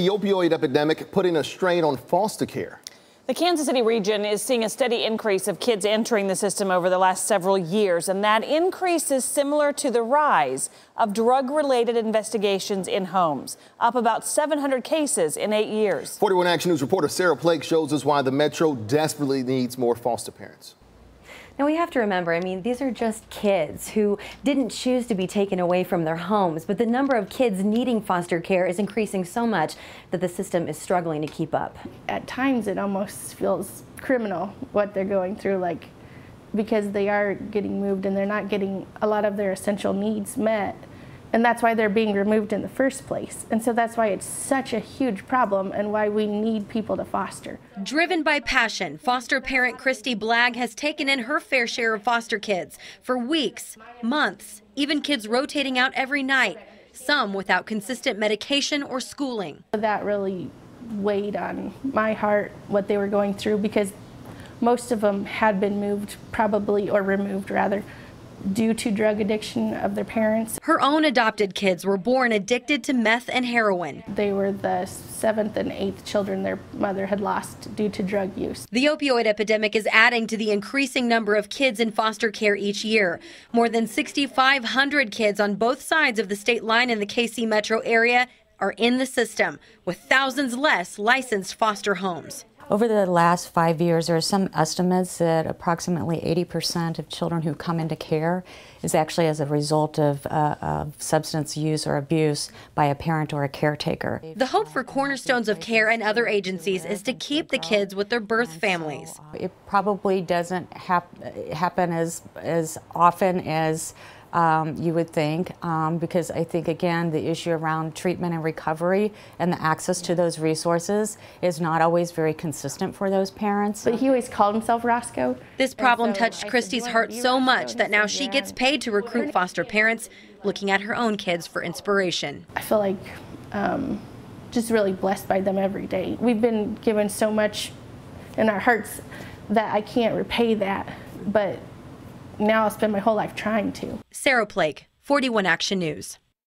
The opioid epidemic putting a strain on foster care. The Kansas City region is seeing a steady increase of kids entering the system over the last several years, and that increase is similar to the rise of drug-related investigations in homes, up about 700 cases in 8 years. 41 Action News reporter Sarah Plake shows us why the Metro desperately needs more foster parents. Now we have to remember, these are just kids who didn't choose to be taken away from their homes, but the number of kids needing foster care is increasing so much that the system is struggling to keep up. At times it almost feels criminal what they're going through, because they are getting moved and they're not getting a lot of their essential needs met. And that's why they're being removed in the first place. And so that's why it's such a huge problem and why we need people to foster. Driven by passion, foster parent Christy Blagg has taken in her fair share of foster kids for weeks, months, even kids rotating out every night, some without consistent medication or schooling. That really weighed on my heart, what they were going through, because most of them had been moved removed rather, due to drug addiction of their parents. Her own adopted kids were born addicted to meth and heroin. They were the 7th and 8th children their mother had lost due to drug use. The opioid epidemic is adding to the increasing number of kids in foster care each year. More than 6,500 kids on both sides of the state line in the KC metro area are in the system, with thousands less licensed foster homes. Over the last 5 years, there are some estimates that approximately 80% of children who come into care is actually as a result of substance use or abuse by a parent or a caretaker. The hope for Cornerstones of Care and other agencies is to keep the kids with their birth families. It probably doesn't happen as often as you would think, because I think, again, the issue around treatment and recovery and the access to those resources is not always very consistent for those parents. But he always called himself Roscoe. This problem touched Christy's heart so much that now she gets paid to recruit foster parents, looking at her own kids for inspiration. I feel like just really blessed by them every day. We've been given so much in our hearts that I can't repay that, but now I'll spend my whole life trying to. Sarah Plake, 41 Action News.